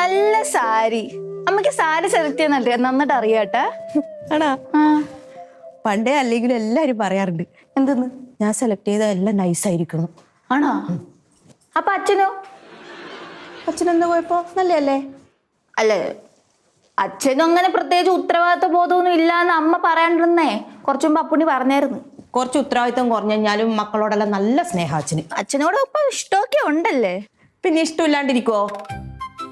നല്ല സാരി. അമ്മക്ക് സാരി സെലക്ട് ചെയ്യുന്ന നന്നായിട്ട് അറിയാട്ടെ. ആണാ? പണ്ടേ അല്ലെങ്കിലും എല്ലാരും പറയാറുണ്ട് എന്തെന്ന് ഞാൻ സെലക്ട് ചെയ്ത എല്ലാം നൈസായിരിക്കുന്നു. ആണോ? അപ്പൊ അച്ഛനോ? അച്ഛനെന്താ കുഴപ്പോ? നല്ലല്ലേ? അല്ലേ, അച്ഛനും അങ്ങനെ പ്രത്യേകിച്ച് ഉത്തരവാദിത്വ ബോധമൊന്നും ഇല്ലാന്ന് അമ്മ പറയാണ്ടിരുന്നേ. കുറച്ചു മുമ്പ് അപ്പുണ്ണി പറഞ്ഞായിരുന്നു. കുറച്ച് ഉത്തരവാദിത്വം കുറഞ്ഞു കഴിഞ്ഞാലും മക്കളോടെല്ലാം നല്ല സ്നേഹം അച്ഛന്. അച്ഛനോട് ഇപ്പൊ ഇഷ്ടമൊക്കെ ഉണ്ടല്ലേ? പിന്നെ ഇഷ്ടമില്ലാണ്ടിരിക്കുവോ?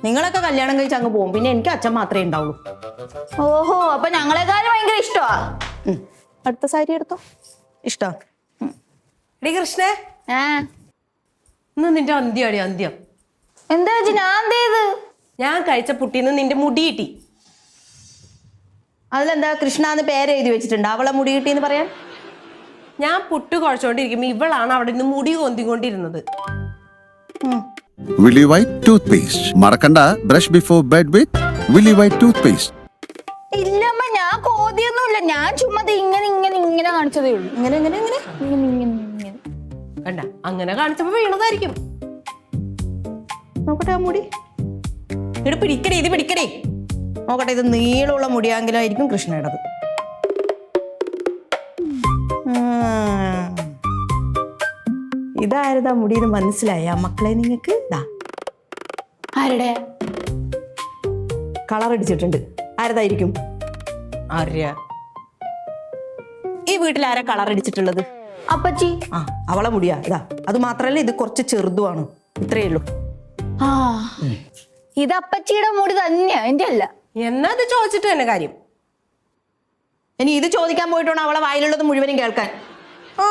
നിങ്ങളൊക്കെ കല്യാണം കഴിച്ച് അങ്ങ് പോകും, പിന്നെ എനിക്ക് അച്ഛൻ മാത്രമേ ഉണ്ടാവുള്ളൂ. ഓഹോ, അപ്പൊ ഞങ്ങളെക്കാളും ഭയങ്കര ഇഷ്ടമാ. അടുത്ത സാരി എടുത്തോ. ഇഷ്ടം എടി കൃഷ്ണേ, ഇന്ന് നിന്റെ അന്ത്യാടി അന്ത്യം. എന്താ ചേച്ചി ഞാൻ എന്ത് ചെയ്ത്? ഞാൻ കഴിച്ച പുട്ടിന്ന് നിന്റെ മുടി കിട്ടി. അതിലെന്താ കൃഷ്ണന്ന് പേര് എഴുതി വെച്ചിട്ടുണ്ട്, അവളെ മുടി കിട്ടിന്ന് പറയാൻ? ഞാൻ പുട്ട് കുഴച്ചോണ്ടിരിക്കുമ്പോ ഇവളാണ് അവിടെ നിന്ന് മുടി കൊന്തിക്കൊണ്ടിരുന്നത്. Willy White toothpaste. മറക്കണ്ട, brush before bed with Willy White toothpaste. ഇല്ലമ്മ, ഞാൻ കോതിയൊന്നുമില്ല. ഞാൻ ചുമ്മാ ഇങ്ങനെ ഇങ്ങനെ ഇങ്ങനെ കാണിച്ചതേ ഉള്ളൂ. ഇങ്ങനെ ഇങ്ങനെ ഇങ്ങനെ ഇങ്ങനെ ഇങ്ങനെ ഇങ്ങനെ കണ്ട, അങ്ങനെ കാണിച്ചപ്പോ വീണതായിരിക്കും. നോക്കട്ടെ ആ മുടി. ഇവിടെ പിടിക്കടേ, ഇത് പിടിക്കടേ. നോക്കട്ടെ, ഇത് നീളമുള്ള മുടിയാങ്കിലും ആയിരിക്കും കൃഷ്ണയുടേത്. ഇതാരതാ മുടിയെന്ന് മനസ്സിലായ മക്കളെ നിങ്ങൾക്ക്? ആരുടെ കളർ അടിച്ചിട്ടുണ്ട്. ആരതായിരിക്കും? ആര്യ? ഈ വീട്ടിൽ ആരാ കളർ അടിച്ചിട്ടുള്ളത്? അപ്പച്ചി. ആ, അവളെ മുടിയാ ഇതാ. അത് മാത്രല്ല, ഇത് കുറച്ച് ചെറുതുമാണ്. ഇത്രയേ ഉള്ളൂ. ആ, ഇത് അപ്പച്ചിയുടെ മുടി തന്നെയാ, എന്റെ അല്ല. എന്നാ ഇത് ചോദിച്ചിട്ട് തന്നെ കാര്യം. ഇനി ഇത് ചോദിക്കാൻ പോയിട്ടാണ് അവളെ വായിലുള്ളത് മുഴുവനും കേൾക്കാൻ. ആ,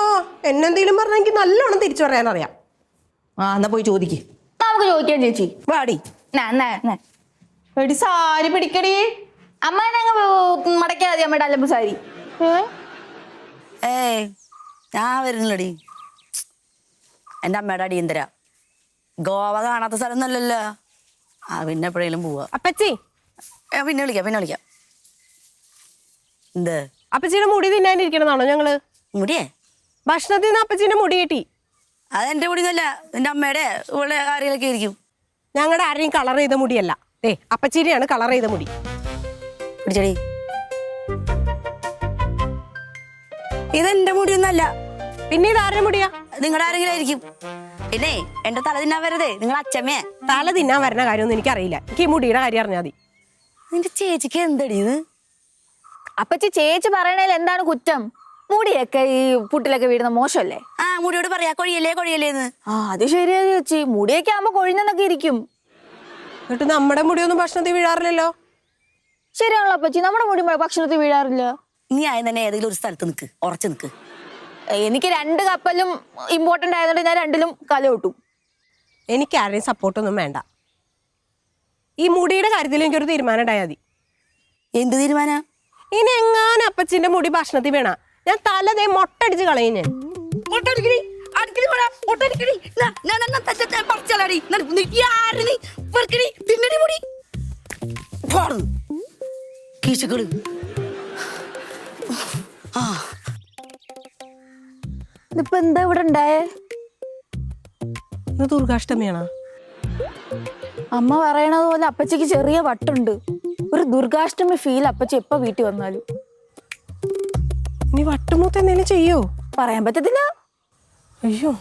എന്നെന്തെങ്കിലും പറഞ്ഞാൽ എനിക്ക് നല്ലോണം തിരിച്ചു പറയാനറിയാം. ആ, എന്നാ പോയി ചോദിക്ക്. നമുക്ക് ചോദിക്കാം ചേച്ചി. വാടി. എടി സാരി പിടിക്കടി. അമ്മ മടക്കാ മതി അമ്മയുടെ അലമ്പ് സാരി. ഏയ്, ഞാൻ വരുന്നില്ലടി. എൻ്റെ അമ്മയുടെ അടിയന്തര. ഗോവ കാണാത്ത സ്ഥലം ഒന്നല്ലല്ലോ. ആ, പിന്നെ എപ്പോഴേലും പോവാ. അപ്പച്ചി, പിന്നെ വിളിക്കാം. എന്ത്? അപ്പച്ചിയുടെ മുടി തിന്നാനിരിക്കണതാണോ ഞങ്ങള്? മുടിയേ? ഭക്ഷണത്തിൽ നിന്ന് അപ്പച്ചിന്റെ മുടി കിട്ടി. അതെന്റെ മുടിയൊന്നുമല്ല, എൻ്റെ അമ്മയുടെ ഇവിടെ ആരെങ്കിലൊക്കെ ആയിരിക്കും. ഞങ്ങളുടെ ആരെയും കളർ ചെയ്ത മുടിയല്ല. അപ്പച്ചിരിയാണ് കളർ ചെയ്ത മുടി. പിടിച്ചടി. ഇതെന്റെ മുടിയൊന്നല്ല. പിന്നെ ഇത് ആരുടെ മുടിയാ? നിങ്ങളുടെ ആരെങ്കിലും ആയിരിക്കും. പിന്നെ എന്റെ തല തിന്നാൻ വരതേ നിങ്ങളെ അച്ഛമ്മേ. തല തിന്നാൻ വരുന്ന കാര്യമൊന്നും എനിക്കറിയില്ല. എനിക്ക് ഈ മുടിയുടെ കാര്യം അറിഞ്ഞാൽ മതി. നിന്റെ ചേച്ചിക്ക് എന്തടി ഇത്? അപ്പച്ചി, ചേച്ചി പറയണേൽ എന്താണ് കുറ്റം? മുടിയൊക്കെ ഈ പുട്ടിലൊക്കെ വീഴുന്ന മോശമല്ലേ? ആ, മുടിയോട് പറയാ കൊഴിയല്ലേന്ന്. ആ, അത് ശരിയാ ചേച്ചി. മുടിയൊക്കെ ആകുമ്പോ കൊഴിഞ്ഞെന്നൊക്കെ ഇരിക്കും. എന്നിട്ട് നമ്മുടെ മുടിയൊന്നും ഭക്ഷണത്തിൽ വീഴാറില്ലല്ലോ. ശരിയാണല്ലോ അപ്പച്ചി, നമ്മുടെ മുടി ഭക്ഷണത്തിൽ വീഴാറില്ല. നീ ആദ്യം തന്നെ ഏതെങ്കിലും ഒരു സ്ഥലത്ത് നിൽക്ക്, ഉറച്ചു നിൽക്ക്. എനിക്ക് 2 കപ്പലും ഇമ്പോർട്ടന്റ് ആയതുകൊണ്ട് ഞാൻ 2ലും കല കിട്ടും. എനിക്ക് ആരെയും സപ്പോർട്ടൊന്നും വേണ്ട. ഈ മുടിയുടെ കാര്യത്തിൽ എനിക്കൊരു തീരുമാനം ഉണ്ടായാൽ മതി. എന്ത് തീരുമാനം? ഇനി എങ്ങാനും അപ്പച്ചിന്റെ മുടി ഭക്ഷണത്തിൽ വീണ ഞാൻ തലതേ മൊട്ടടിച്ച് കളയും. ഞാൻ ഇതിപ്പോ എന്താ ഇവിടെ ഉണ്ടായേ? ഇന്ന് ദുർഗാഷ്ടമിയാണോ? അമ്മ പറയണത് പോലെ അപ്പച്ചിക്ക് ചെറിയ വട്ടുണ്ട്. ഒരു ദുർഗാഷ്ടമി ഫീൽ അപ്പച്ചി എപ്പോ വീട്ടിൽ വന്നാലും. നീ വട്ടുമൂത്ത് എന്തെങ്കിലും ചെയ്യോ? പറയാൻ പറ്റത്തില്ല. അയ്യോ.